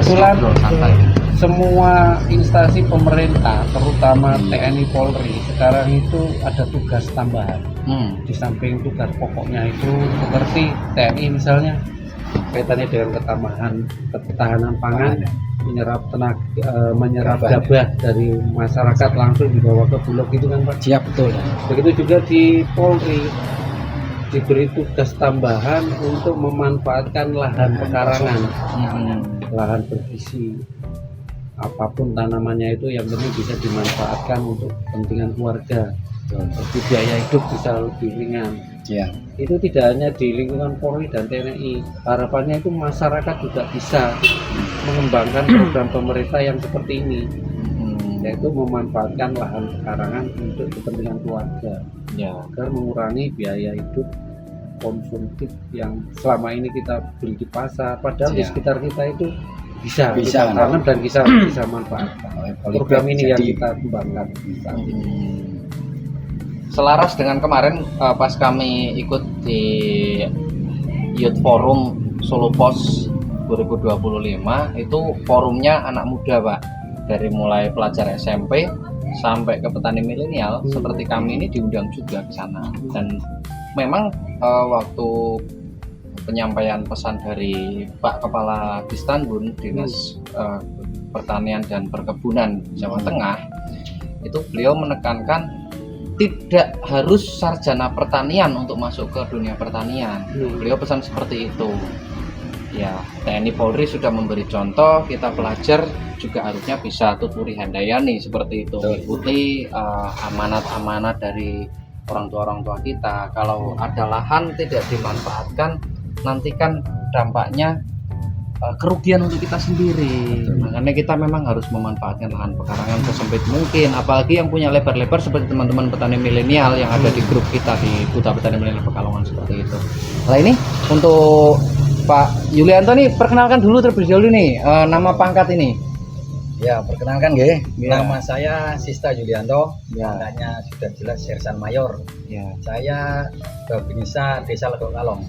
kebetulan semua instansi pemerintah, terutama TNI Polri, sekarang itu ada tugas tambahan. Di samping tugas pokoknya itu seperti TNI misalnya kaitannya dengan ketahanan pangan, menyerap gabah dari masyarakat langsung dibawa ke Bulog itu kan Pak. Siap, betul. Begitu juga di Polri diberi tugas tambahan untuk memanfaatkan lahan pekarangan, lahan bergizi, apapun tanamannya itu yang penting bisa dimanfaatkan untuk kepentingan keluarga. Jadi biaya hidup bisa lebih ringan. Ya. Itu tidak hanya di lingkungan Polri dan TNI, harapannya itu masyarakat juga bisa mengembangkan program pemerintah yang seperti ini, yaitu memanfaatkan lahan pekarangan untuk kepentingan keluarga, agar mengurangi biaya hidup konsumtif yang selama ini kita beli di pasar, padahal di sekitar kita itu bisa tanam dan bisa manfaatkan. Program ini yang kita kembangkan saat ini. Selaras dengan kemarin pas kami ikut di Youth Forum Solo Pos 2025, itu forumnya anak muda Pak, dari mulai pelajar SMP sampai ke petani milenial seperti kami ini diundang juga ke sana. Dan memang waktu penyampaian pesan dari Pak Kepala Distanbun Dinas Pertanian dan Perkebunan Jawa Tengah, itu beliau menekankan tidak harus sarjana pertanian untuk masuk ke dunia pertanian. Beliau pesan seperti itu. Ya, TNI Polri sudah memberi contoh, kita pelajar juga harusnya bisa tuturi handayani seperti itu, mengikuti amanat-amanat dari orang tua kita. Kalau ada lahan tidak dimanfaatkan, nanti kan dampaknya kerugian untuk kita sendiri. Makanya kita memang harus memanfaatkan lahan pekarangan sesempit mungkin, apalagi yang punya lebar-lebar seperti teman-teman petani milenial yang ada di grup kita di Duta Petani Milenial Pekalongan seperti itu. Nah ini untuk Pak Yulianto nih, perkenalkan dulu terlebih dahulu nih nama pangkat ini. Ya, perkenalkan nggih. Nama saya Sista Yulianto, pangkatnya sudah jelas Sersan Mayor. Saya Babinsa Desa Ledok Kalong,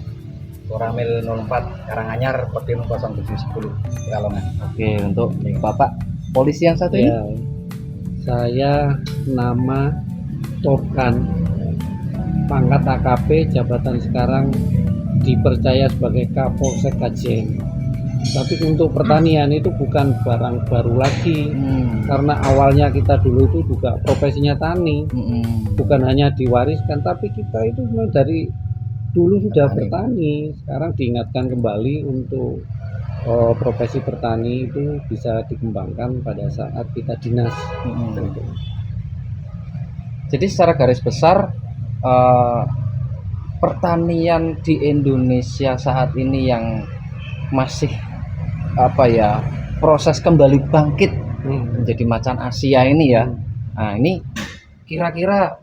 Koramil 04 Karanganyar, Kodim 0710 Pekalongan. Oke, untuk Bapak polisi yang satu ini? Saya nama Torkan, pangkat AKP, jabatan sekarang dipercaya sebagai Kapolsek Kajen. Tapi untuk pertanian itu bukan barang baru lagi, karena awalnya kita dulu itu juga profesinya tani, bukan hanya diwariskan, tapi kita itu dari dulu sudah bertani. Sekarang diingatkan kembali untuk profesi bertani itu bisa dikembangkan pada saat kita dinas. Jadi secara garis besar pertanian di Indonesia saat ini yang masih proses kembali bangkit menjadi macan Asia ini ya. Nah ini kira-kira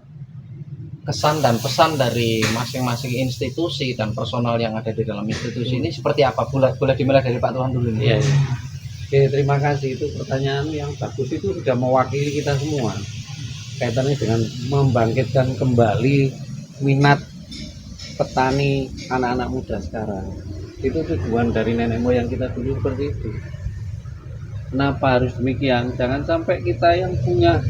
kesan dan pesan dari masing-masing institusi dan personal yang ada di dalam institusi ini seperti apa? Boleh dimulai dari Pak Tuhan dulu nih. Oke, terima kasih, itu pertanyaan yang bagus, itu sudah mewakili kita semua kaitannya dengan membangkitkan kembali minat petani anak-anak muda sekarang. Itu tujuan dari nenek moyang kita dulu seperti itu. Kenapa harus demikian? Jangan sampai kita yang punya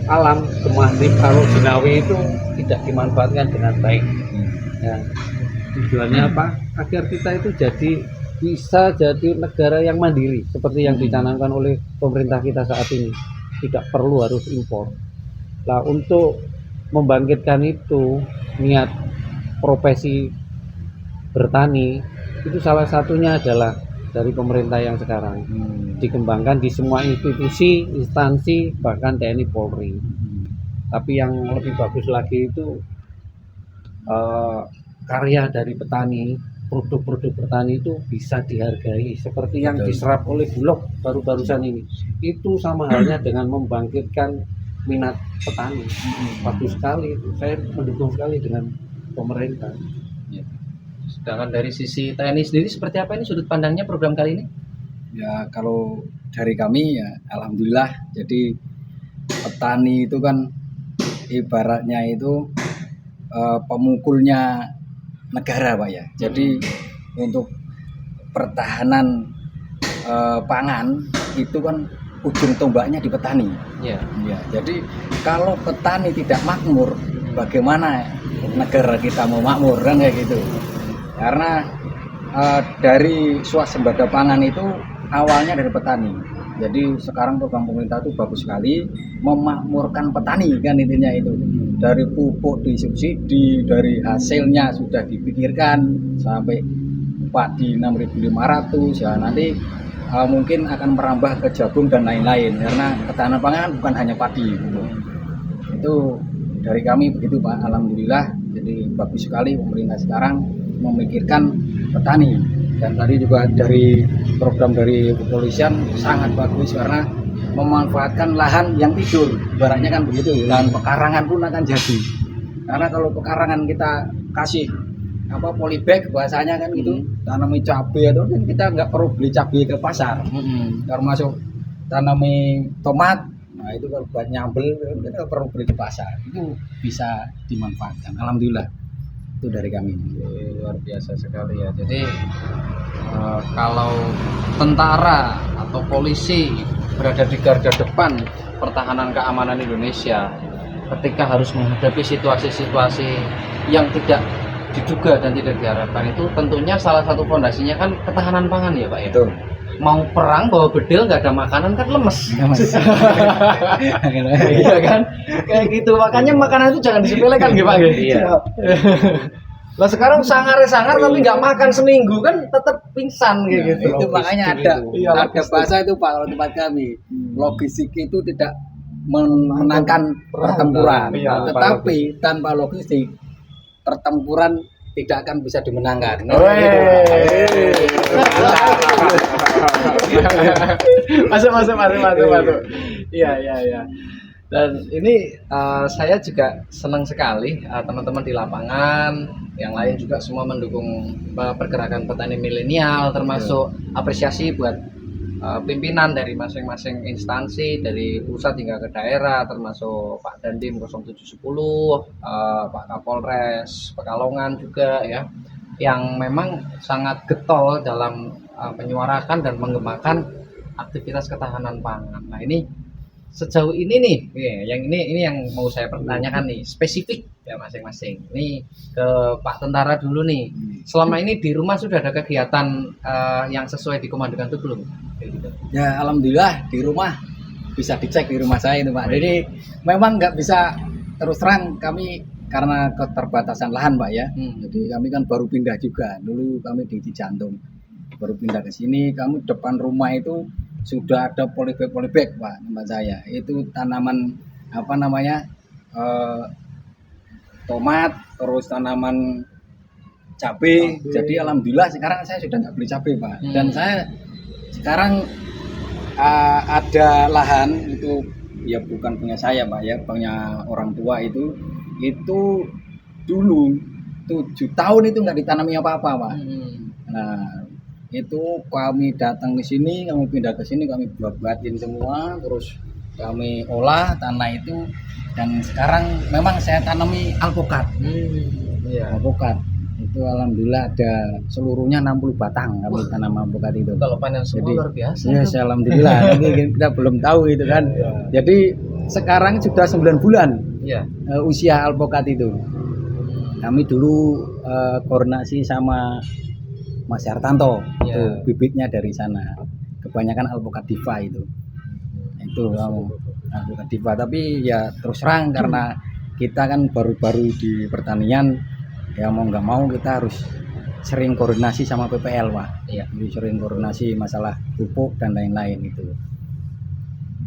alam kemahrib kalau jinawi itu tidak dimanfaatkan dengan baik. Tujuannya apa? Agar kita itu bisa jadi negara yang mandiri seperti yang dicanangkan oleh pemerintah kita saat ini. Tidak perlu harus impor. Nah, untuk membangkitkan itu, niat profesi bertani itu salah satunya adalah dari pemerintah yang sekarang dikembangkan di semua institusi, instansi, bahkan TNI Polri. Tapi yang lebih bagus lagi itu karya dari petani, produk-produk petani itu bisa dihargai seperti yang diserap oleh Bulog baru-barusan ini. Itu sama halnya dengan membangkitkan minat petani. Bagus sekali itu. Saya mendukung sekali dengan pemerintah. Sedangkan dari sisi TNI sendiri seperti apa ini sudut pandangnya program kali ini? Ya, kalau dari kami ya alhamdulillah. Jadi petani itu kan ibaratnya itu pemukulnya negara Pak ya. Jadi untuk pertahanan pangan itu kan ujung tombaknya di petani. Ya. Ya, jadi kalau petani tidak makmur, bagaimana negara kita mau makmur kan kayak gitu. Karena dari swasembada pangan itu awalnya dari petani. Jadi sekarang program pemerintah itu bagus sekali memakmurkan petani kan intinya itu. Dari pupuk disubsidi, dari hasilnya sudah dipikirkan sampai padi 6.500 ya nanti mungkin akan merambah ke jagung dan lain-lain karena ketahanan pangan bukan hanya padi gitu. Itu dari kami begitu Pak, alhamdulillah. Jadi bagus sekali pemerintah sekarang memikirkan petani. Dan tadi juga dari program dari kepolisian sangat bagus karena memanfaatkan lahan yang tidur, ibaratnya kan begitu. Dan pekarangan pun akan jadi. Karena kalau pekarangan kita kasih polybag bahasanya kan gitu, tanami cabai atau kan kita nggak perlu beli cabai ke pasar. Termasuk tanami tomat, nah itu kalau buat nyambel kita perlu beli ke pasar. Itu bisa dimanfaatkan. Alhamdulillah. Itu dari kami. Luar biasa sekali ya. Jadi kalau tentara atau polisi berada di garda depan pertahanan keamanan Indonesia ketika harus menghadapi situasi-situasi yang tidak diduga dan tidak diharapkan, itu tentunya salah satu fondasinya kan ketahanan pangan ya Pak ya. Betul. Mau perang bawa bedil nggak ada makanan kan lemes. Iya kan, kayak gitu. Makanya makanan itu jangan disepelekan gitu Pak. Iya. Lah sekarang sangar tapi nggak makan seminggu kan tetap pingsan kayak gitu. Itu makanya ada Iya, ada bahasa itu Pak kalau tempat kami. Logistik itu tidak memenangkan pertempuran, tetapi tanpa logistik pertempuran tidak akan bisa dimenangkan. Masuk. Iya. Dan ini saya juga senang sekali teman-teman di lapangan, yang lain juga semua mendukung pergerakan petani milenial, termasuk apresiasi buat pimpinan dari masing-masing instansi dari pusat hingga ke daerah, termasuk Pak Dandim 0710, Pak Kapolres Pekalongan juga ya, yang memang sangat getol dalam menyuarakan dan mengembangkan aktivitas ketahanan pangan. Nah ini sejauh ini nih, yang ini yang mau saya pertanyakan nih, spesifik ya masing-masing. Ini ke Pak Tentara dulu nih. Selama ini di rumah sudah ada kegiatan yang sesuai dikomandokan itu belum? Gitu. Ya alhamdulillah di rumah bisa dicek di rumah saya itu Pak. Jadi memang nggak bisa terus terang kami karena keterbatasan lahan Pak ya. Jadi kami kan baru pindah juga. Dulu kami di Cijantung, baru pindah ke sini. Kami depan rumah itu sudah ada polybag Pak tempat saya. Itu tanaman tomat, terus tanaman cabai. Jadi alhamdulillah sekarang saya sudah nggak beli cabai Pak. Dan saya sekarang ada lahan itu ya bukan punya saya Pak ya, punya orang tua itu dulu 7 tahun itu nggak ditanami apa-apa Pak. Nah itu kami datang ke sini, kami pindah ke sini, kami buatin semua, terus kami olah tanah itu, dan sekarang memang saya tanami alpukat. Alpukat itu alhamdulillah ada seluruhnya 60 batang kami tanam alpukat itu. Kalau panen semua luar biasa. Ya alhamdulillah. Ini kita belum tahu itu kan. Jadi sekarang sudah 9 bulan usia alpukat itu. Kami dulu koordinasi sama Mas Hartanto, itu bibitnya dari sana. Kebanyakan alpukat diva itu alpukat diva. Tapi ya terus terang karena kita kan baru-baru di pertanian, ya mau nggak mau kita harus sering koordinasi sama PPL Pak. Jadi sering koordinasi masalah pupuk dan lain-lain itu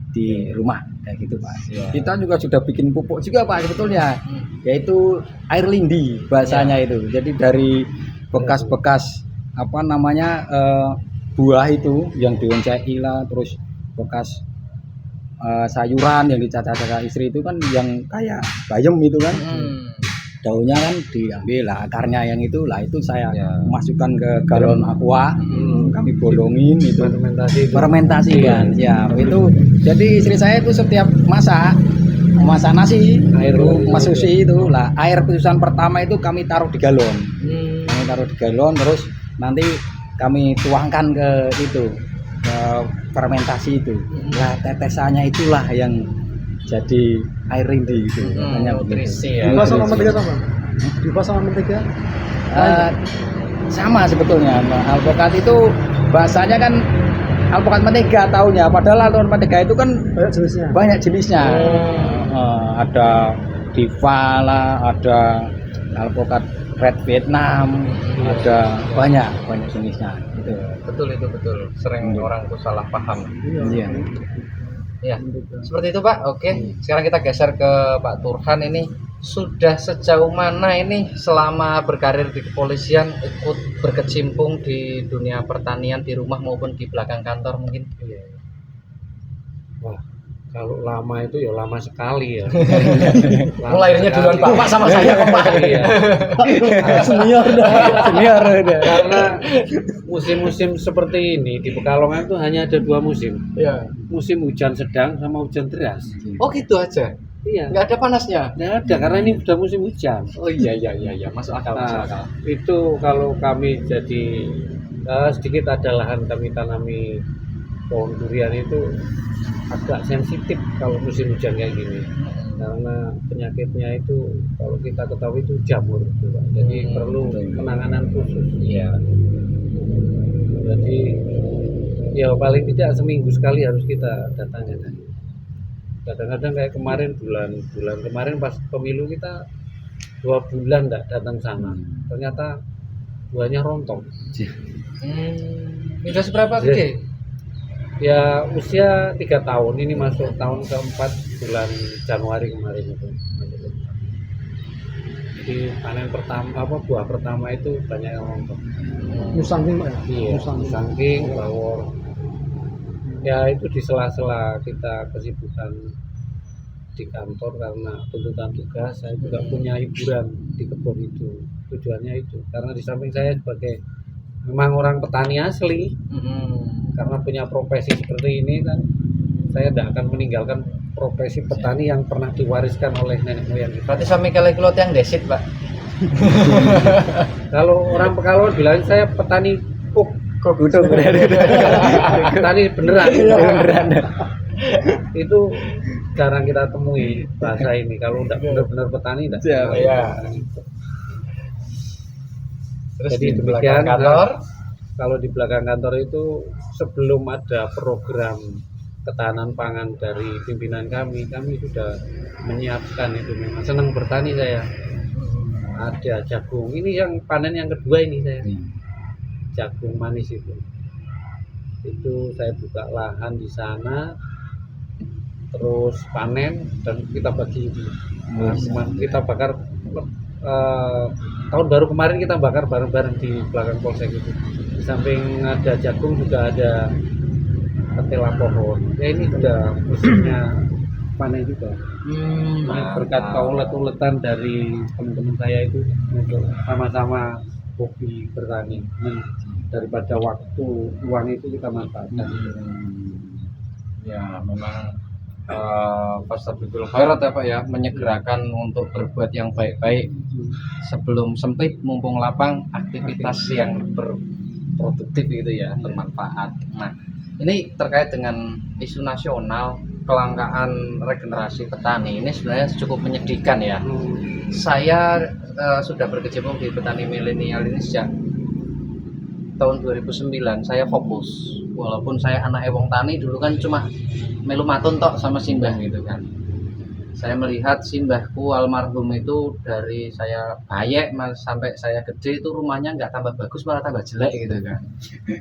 di rumah kayak gitu Pak. Kita juga sudah bikin pupuk juga Pak sebetulnya, yaitu air lindi bahasanya itu. Jadi dari bekas-bekas buah itu yang diwancai lah, terus bekas sayuran yang dicacah-cacah istri itu kan yang kayak bayam itu kan, daunnya kan diambil lah, akarnya yang itu lah, itu saya masukkan ke galon aqua, kami bolongin itu fermentasi kan ya itu. Jadi istri saya itu setiap masak nasi itu masusi itu lah, air khususan pertama itu kami taruh di galon, terus nanti kami tuangkan ke fermentasi itu. Nah, tetesannya itulah yang jadi air rindi gitu. Hanya nutrisi ya. Dipas sama mentega sama? Dipas sama mentega? Sama sebetulnya. Nah, alpukat itu bahasanya kan alpukat mentega taunya, padahal alpukat mentega itu kan banyak jenisnya. Ada Diva lah, ada alpukat Red Vietnam, ada banyak jenisnya. Gitu. Itu betul. Sering orang tuh salah paham. Iya. Ya, seperti itu Pak. Oke, sekarang kita geser ke Pak Turhan. Ini sudah sejauh mana ini selama berkarir di kepolisian ikut berkecimpung di dunia pertanian di rumah maupun di belakang kantor mungkin? Wah, kalau lama itu ya lama sekali ya. Lahirnya duluan Bapak sama saya kok Pak. Iya. Senior udah. Karena musim-musim seperti ini di Pekalongan itu hanya ada 2 musim. Iya. Musim hujan sedang sama hujan deras. Oh gitu aja. Iya. Nggak ada panasnya. Nggak ada karena ini sudah musim hujan. Oh iya. Masuk akal. Nah, itu kalau kami jadi sedikit ada lahan kami tanami pohon durian itu agak sensitif kalau musim hujan kayak gini. Karena penyakitnya itu kalau kita ketahui itu jamur gitu, Pak. Jadi perlu penanganan khusus. Iya. Jadi ya paling tidak seminggu sekali harus kita datangi. Kadang-kadang kayak kemarin bulan kemarin pas pemilu kita 2 bulan enggak datang sana. Ternyata buahnya rontok. Udah seberapa gede? Ya usia 3 tahun, ini masuk tahun keempat bulan Januari kemarin itu. Jadi panen pertama buah pertama itu banyak yang rontok. Musangking Pak ya? Iya, musangking, bawor. Ya itu di sela-sela kita kesibukan di kantor karena tuntutan tugas, saya juga punya hiburan di kebun itu. Tujuannya itu karena di samping saya sebagai memang orang petani asli, karena punya profesi seperti ini kan, saya tidak akan meninggalkan profesi petani yang pernah diwariskan oleh nenek moyang kita. Berarti sami kali kulot yang desit Pak. Kalau orang Pekalongan bilang saya petani kok petani beneran. Itu jarang kita temui bahasa ini. Kalau tidak benar-benar petani tidak. Iya. Terus Jadi di belakang demikian, kantor, kalau di belakang kantor itu sebelum ada program ketahanan pangan dari pimpinan kami sudah menyiapkan itu. Memang senang bertani saya. Ada jagung, ini yang panen yang kedua ini saya. Jagung manis itu saya buka lahan di sana, terus panen dan kita bagi. Kita bakar tahun baru kemarin kita bakar bareng-bareng di belakang polsek itu. Di samping ada jagung juga ada ketela pohon. Ya ini sudah musimnya panen juga. Berkat keulet-uletan dari teman-teman saya itu untuk sama-sama hobi bertani. Daripada waktu uang itu kita manfaatkan. Ya memang Fastabikul khairat ya Pak ya, menyegerakan untuk berbuat yang baik-baik sebelum sempit, mumpung lapang, aktivitas yang berproduktif gitu ya, bermanfaat. Nah ini terkait dengan isu nasional, kelangkaan regenerasi petani ini sebenarnya cukup menyedihkan ya. Saya sudah berkecimpung di petani milenial ini sejak tahun 2009. Saya fokus, walaupun saya anak wong tani dulu kan cuma melu matun tok sama simbah gitu kan. Saya melihat simbahku almarhum itu dari saya bayek sampai saya gede itu rumahnya nggak tambah bagus malah tambah jelek gitu kan.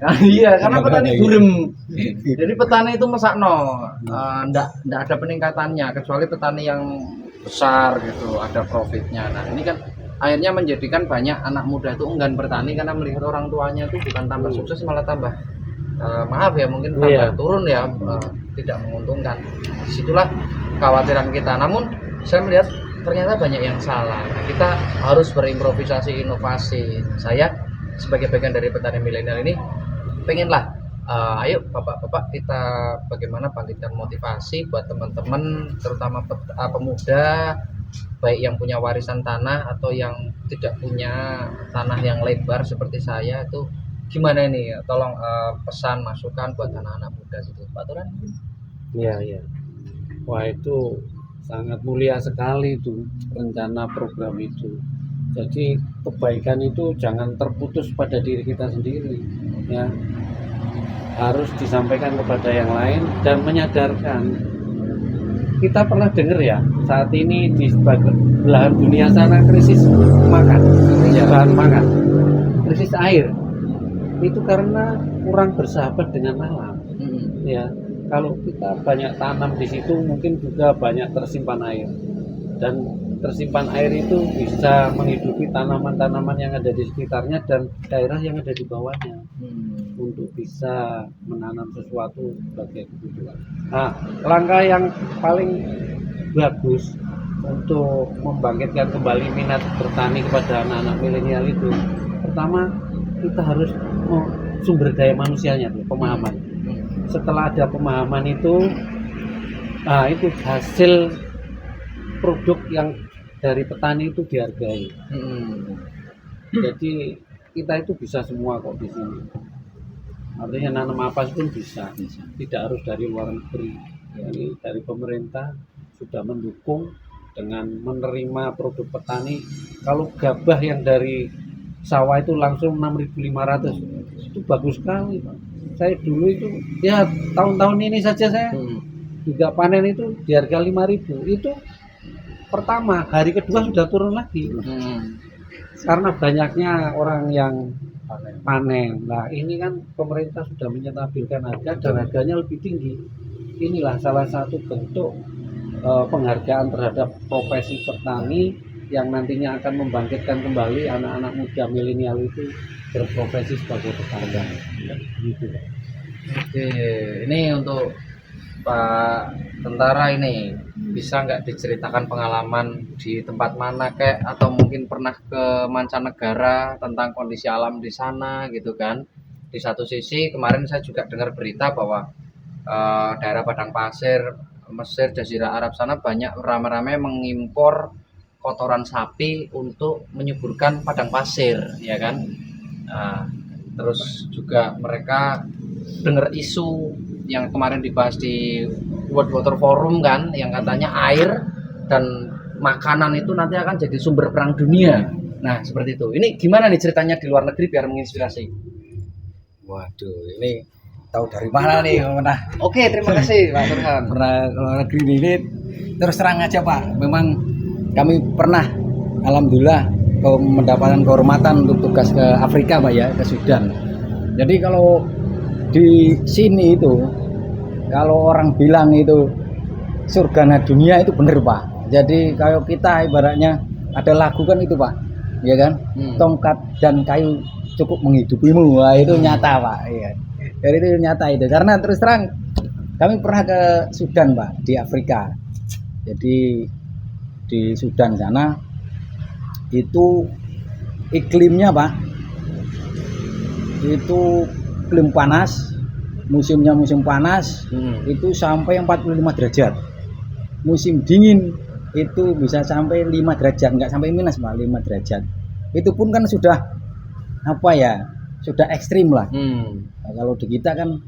Nah, iya karena petani burem. Jadi petani itu mesakno ndak ada peningkatannya kecuali petani yang besar gitu ada profitnya. Nah ini kan akhirnya menjadikan banyak anak muda itu enggan bertani karena melihat orang tuanya itu bukan tambah sukses malah tambah maaf ya mungkin tambah turun ya, tidak menguntungkan. Disitulah kekhawatiran kita. Namun saya melihat ternyata banyak yang salah. Nah, kita harus berimprovisasi, inovasi. Saya sebagai bagian dari petani milenial ini pengenlah ayo bapak-bapak kita bagaimana bangkitkan motivasi buat teman-teman terutama pemuda baik yang punya warisan tanah atau yang tidak punya tanah yang lebar seperti saya itu gimana ini? Tolong pesan masukan buat anak-anak muda gitu, Pak Turan. Iya, iya. Wah, itu sangat mulia sekali itu rencana program itu. Jadi kebaikan itu jangan terputus pada diri kita sendiri, ya. Harus disampaikan kepada yang lain dan menyadarkan. Kita pernah dengar ya, saat ini di belahan dunia sana krisis makan, bahan makan, krisis air. Itu karena kurang bersahabat dengan alam. Ya, kalau kita banyak tanam di situ mungkin juga banyak tersimpan air, dan tersimpan air itu bisa menghidupi tanaman-tanaman yang ada di sekitarnya dan daerah yang ada di bawahnya untuk bisa menanam sesuatu sebagai kebutuhan. Nah, langkah yang paling bagus untuk membangkitkan kembali minat bertani kepada anak-anak milenial itu, pertama kita harus sumber daya manusianya, pemahaman. Setelah ada pemahaman itu, nah itu hasil produk yang dari petani itu dihargai. Jadi kita itu bisa semua kok di sini. Artinya nanam apa pun bisa. Tidak harus dari luar negeri. Jadi dari pemerintah sudah mendukung dengan menerima produk petani. Kalau gabah yang dari sawah itu langsung 6.500, itu bagus sekali, Pak. Saya dulu itu ya tahun-tahun ini saja saya juga panen itu di harga 5.000. Itu pertama, hari kedua sudah turun lagi. Karena banyaknya orang yang panen. Nah, ini kan pemerintah sudah menyetabilkan harga dan harganya lebih tinggi. Inilah salah satu bentuk penghargaan terhadap profesi petani yang nantinya akan membangkitkan kembali anak-anak muda milenial itu berprofesi sebagai petani. Gitu. Oke, ini untuk Pak Tentara ini bisa nggak diceritakan pengalaman di tempat mana kayak, atau mungkin pernah ke mancanegara tentang kondisi alam di sana gitu kan? Di satu sisi kemarin saya juga dengar berita bahwa daerah Padang Pasir, Mesir, Jazirah Arab sana banyak ramai-ramai mengimpor kotoran sapi untuk menyuburkan padang pasir, ya kan? Nah, terus juga mereka dengar isu yang kemarin dibahas di World Water Forum kan, yang katanya air dan makanan itu nanti akan jadi sumber perang dunia. Nah, seperti itu. Ini gimana nih ceritanya di luar negeri biar menginspirasi? Waduh, ini tahu dari mana nih? Pernah? Oke, terima kasih Pak Turhan. Pernah ke luar negeri ini. Terus terang aja Pak, memang kami pernah, alhamdulillah, mendapatkan kehormatan untuk tugas ke Afrika Pak ya, ke Sudan. Jadi kalau di sini itu, kalau orang bilang itu surga dunia itu bener Pak. Jadi kalau kita ibaratnya ada lagu kan itu Pak, ya kan? Tongkat dan kayu cukup menghidupimu. Wah, itu nyata Pak. Iya. Jadi itu nyata itu. Karena terus terang kami pernah ke Sudan Pak, di Afrika. Jadi di Sudan sana itu iklimnya Pak, itu iklim panas, musimnya musim panas, itu sampai 45 derajat. Musim dingin itu bisa sampai 5 derajat, nggak sampai minus Pak, 5 derajat. Itu pun kan sudah apa ya, sudah ekstrim lah. Nah, kalau di kita kan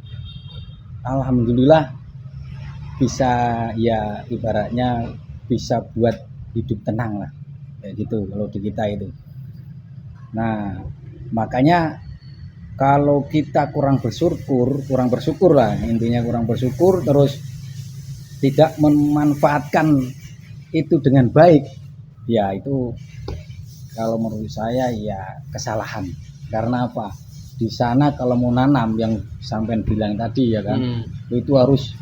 alhamdulillah bisa ya ibaratnya bisa buat hidup tenang lah, kayak gitu kalau di kita itu. Nah, makanya kalau kita kurang bersyukur lah, intinya kurang bersyukur, terus tidak memanfaatkan itu dengan baik, ya itu kalau menurut saya ya kesalahan. Karena apa? Di sana kalau mau nanam yang sampean bilang tadi ya kan, itu harus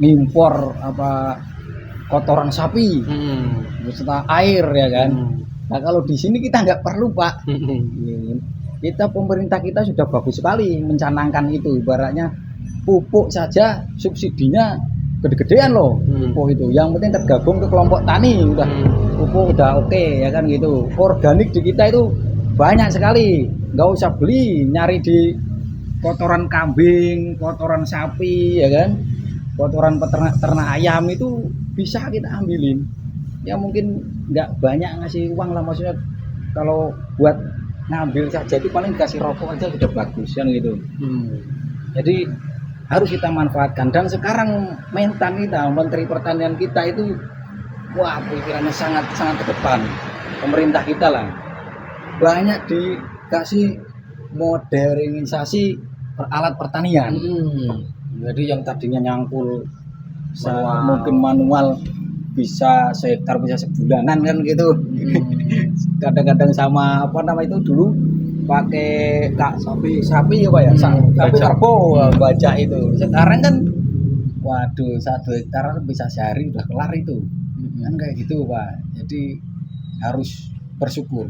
ngimpor apa kotoran sapi, beserta air ya kan. Nah kalau di sini kita nggak perlu Pak. Kita pemerintah kita sudah bagus sekali mencanangkan itu, ibaratnya pupuk saja subsidinya gede-gedean loh, pupuk itu. Yang penting tergabung ke kelompok tani udah pupuk udah oke ya kan gitu. Organik di kita itu banyak sekali, nggak usah beli, nyari di kotoran kambing, kotoran sapi ya kan, kotoran ternak ayam itu bisa kita ambilin. Ya mungkin nggak banyak ngasih uang lah, maksudnya kalau buat ngambil saja itu paling dikasih rokok aja sudah bagus kan gitu. Jadi harus kita manfaatkan. Dan sekarang Mentan kita, Menteri Pertanian kita itu wah pikirannya sangat ke depan. Pemerintah kita lah banyak dikasih modernisasi alat pertanian. Jadi yang tadinya nyangkul mungkin manual bisa sehektar bisa sebulanan kan gitu. Kadang-kadang sama apa nama itu dulu pakai sapi ya Pak ya, sapi karbo baca itu. Sekarang kan waduh 1 hektar bisa sehari udah kelar itu. Kan kayak gitu Pak. Jadi harus bersyukur.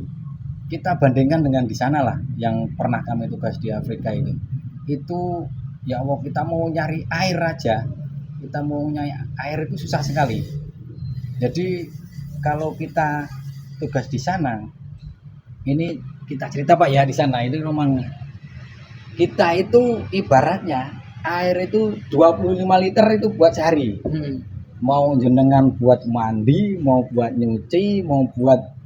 Kita bandingkan dengan di sana lah yang pernah kami tugas di Afrika itu. Itu ya Allah, kita mau nyari air aja. Kita mau nyari air itu susah sekali. Jadi kalau kita tugas di sana, ini kita cerita Pak ya, di sana itu memang kita itu ibaratnya air itu 25 liter itu buat sehari. Mau jenengan buat mandi, mau buat nyuci, mau buat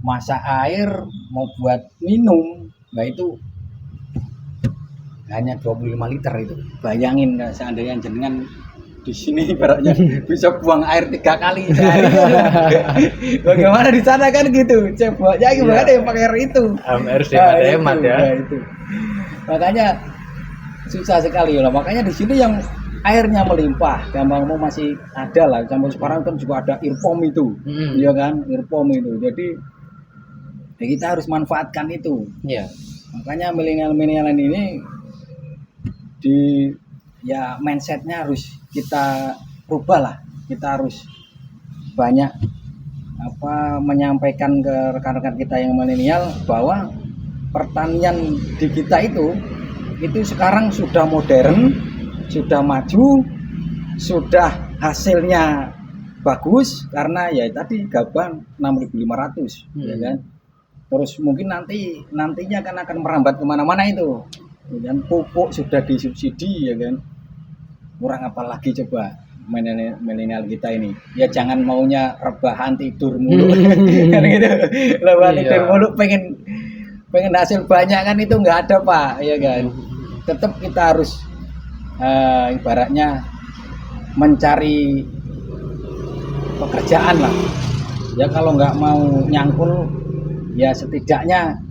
masak air, mau buat minum, nah itu hanya 25 liter itu. Bayangin kalau seandainya jenengan di sini ibaratnya bisa buang air 3 kali sehari. Bagaimana di sana kan gitu. Ceboknya gimana yang pakai air itu. Harus hemat ya. Itu. Makanya susah sekali lah. Makanya di sini yang airnya melimpah, gampang mau masih ada lah. Sampai sekarang kan juga ada irpom itu. Iya kan? Irpom itu. Jadi ya kita harus manfaatkan itu. Iya. Makanya milenial ini di ya mindsetnya harus kita rubah lah. Kita harus banyak menyampaikan ke rekan-rekan kita yang milenial bahwa pertanian di kita itu sekarang sudah modern, sudah maju, sudah hasilnya bagus karena ya tadi gabah 6.500 ya kan. Terus mungkin nantinya akan merambat kemana-mana itu. Dan pupuk sudah disubsidi ya kan. Kurang apa lagi coba milenial kita ini. Ya jangan maunya rebahan tidur mulu. Kan gitu. Rebahan tidur mulu pengen hasil banyak kan itu nggak ada Pak, ya kan. Tetap kita harus ibaratnya mencari pekerjaan lah. Ya kalau nggak mau nyangkul ya setidaknya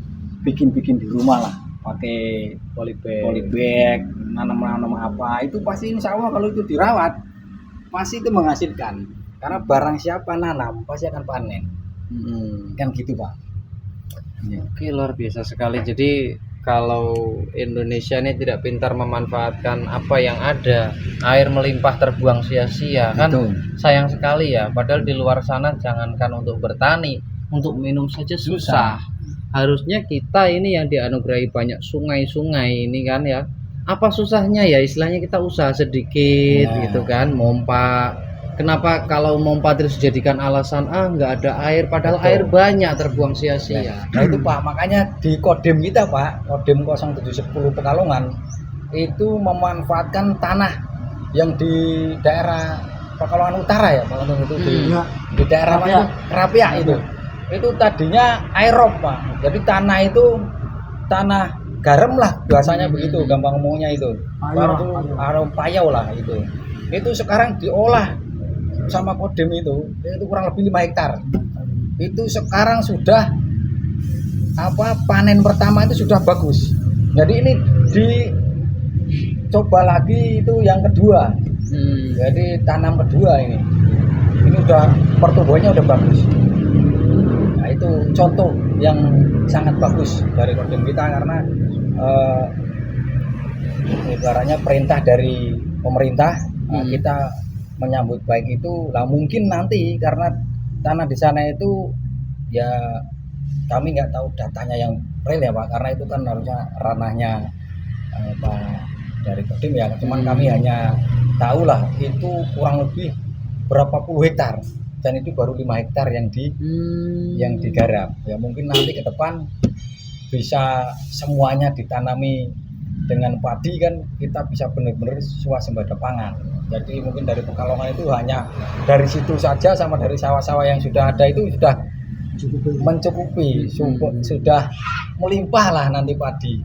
bikin di rumah lah, pakai polybag, nanam apa itu pasti insya Allah kalau itu dirawat pasti itu menghasilkan, karena barang siapa nanam pasti akan panen. Kan gitu Pak. Oke, luar biasa sekali. Jadi kalau Indonesia ini tidak pintar memanfaatkan apa yang ada, air melimpah terbuang sia-sia kan. Sayang sekali ya. Padahal di luar sana jangankan untuk bertani, untuk minum saja susah. Harusnya kita ini yang dianugerahi banyak sungai-sungai ini kan ya. Apa susahnya ya, istilahnya kita usaha sedikit gitu kan, mompa. Kenapa kalau mompa terus dijadikan alasan nggak ada air, padahal air banyak terbuang sia-sia. Nah itu Pak, makanya di Kodim kita Pak, Kodim 0710 Pekalongan itu memanfaatkan tanah yang di daerah Pekalongan Utara ya, Pekalongan itu di daerah Rapia itu. Itu tadinya aerob Pak. Jadi tanah itu tanah garam lah biasanya begitu, gampang ngomongnya itu. Payau lah itu. Itu sekarang diolah sama Kodim itu kurang lebih 5 hektar. Itu sekarang sudah panen pertama itu sudah bagus. Jadi ini dicoba lagi itu yang kedua. Jadi tanam kedua ini udah pertumbuhannya udah bagus. Nah itu contoh yang sangat bagus dari Kodim kita, karena ibaratnya perintah dari pemerintah. Kita menyambut baik itu lah. Mungkin nanti karena tanah di sana itu ya kami nggak tahu datanya yang real ya Pak, karena itu kan harusnya ranahnya Pak dari Kodim ya. Cuman kami hanya tahu lah itu kurang lebih berapa puluh hektar, dan itu baru 5 hektar yang digarap. Ya mungkin nanti ke depan bisa semuanya ditanami dengan padi kan, kita bisa benar-benar swasembada pangan. Jadi mungkin dari Pekalongan itu hanya dari situ saja sama dari sawah-sawah yang sudah ada itu mencukupi, sudah melimpah lah nanti padi.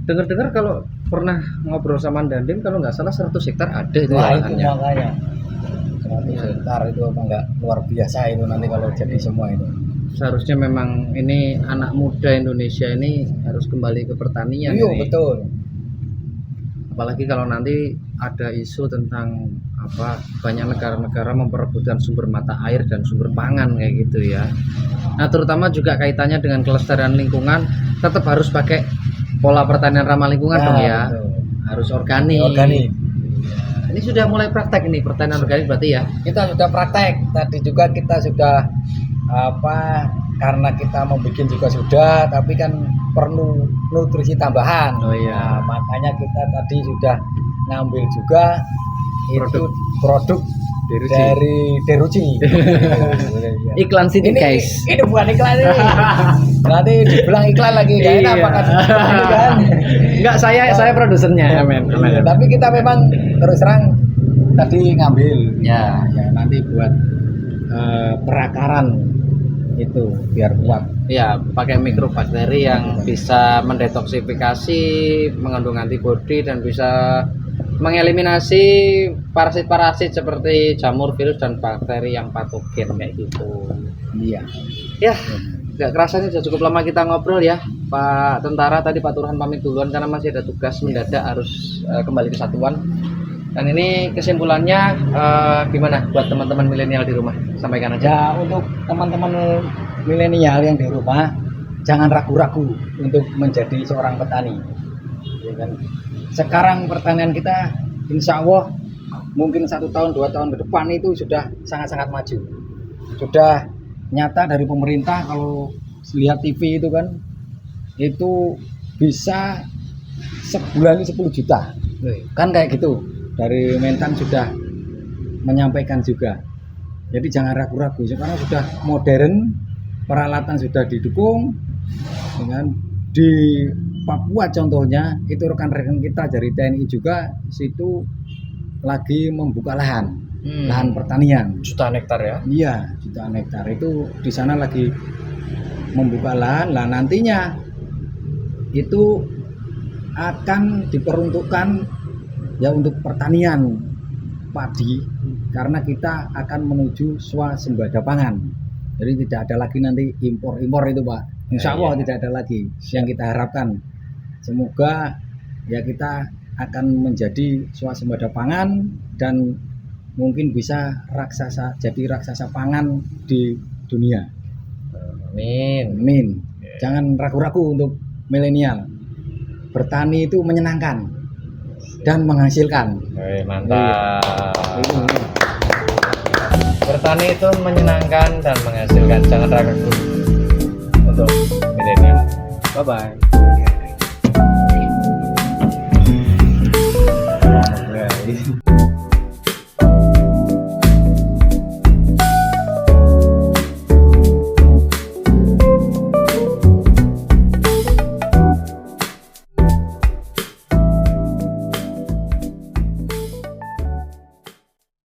Dengar-dengar kalau pernah ngobrol sama Dandim kalau nggak salah 100 hektar ada itu Wah, itu lahannya. makanya 100 hektar itu apa enggak luar biasa itu nanti kalau jadi semua itu. Seharusnya memang ini anak muda Indonesia ini harus kembali ke pertanian Iya, ini. betul. Apalagi kalau nanti ada isu tentang apa banyak negara-negara memperebutkan sumber mata air dan sumber pangan kayak gitu ya. Nah, terutama juga kaitannya dengan kelestarian lingkungan, tetap harus pakai pola pertanian ramah lingkungan dong ya. Betul. Harus organik. Organik. Ini sudah mulai praktek ini pertanian organik berarti ya. Kita sudah praktek. Tadi juga kita sudah karena kita mau bikin juga sudah, tapi kan perlu nutrisi tambahan. Oh iya. Nah, makanya kita tadi sudah ngambil juga itu produk dari Deruci. Iklan sini guys. Ini bukan iklan ini. Nanti dibilang iklan lagi Iya. enak apakah ini kan? Enggak, saya produsernya. Amin. Iya, tapi kita memang terus terang tadi ngambil Ya. nanti buat perakaran itu biar kuat. Ya, pakai mikrobakteri yang bisa mendetoksifikasi, mengandung antibodi dan bisa mengeliminasi parasit-parasit seperti jamur, virus dan bakteri yang patogen kayak gitu. Iya. Ya, nggak kerasa ini sudah cukup lama kita ngobrol ya, Pak Tentara. Tadi Pak Turhan pamit duluan karena masih ada tugas mendadak harus kembali ke satuan. Dan ini kesimpulannya gimana buat teman-teman milenial di rumah? Sampaikan aja. Ya, untuk teman-teman milenial yang di rumah jangan ragu-ragu untuk menjadi seorang petani. Ya kan? Sekarang pertanian kita insya Allah mungkin 1 tahun 2 tahun ke depan itu sudah sangat-sangat maju. Sudah nyata dari pemerintah kalau lihat TV itu kan itu bisa sebulan 10 juta. Kan kayak gitu. Dari Mentan sudah menyampaikan juga. Jadi jangan ragu-ragu. Sekarang sudah modern, peralatan sudah didukung. Dengan di Papua contohnya itu rekan-rekan kita dari TNI juga situ lagi membuka lahan pertanian. Jutaan hektar ya. Iya, jutaan hektar itu di sana lagi membuka lahan. Lah nantinya itu akan diperuntukkan ya untuk pertanian padi karena kita akan menuju swasembada pangan. Jadi tidak ada lagi nanti impor itu Pak. Insya Allah tidak ada lagi yang kita harapkan. Semoga ya kita akan menjadi swasembada pangan dan mungkin bisa jadi raksasa pangan di dunia. Amin. Amin. Jangan ragu-ragu untuk milenial. Bertani itu menyenangkan dan menghasilkan. Mantap. Itu. Bertani itu menyenangkan dan menghasilkan. Jangan ragu untuk milenial. Bye bye.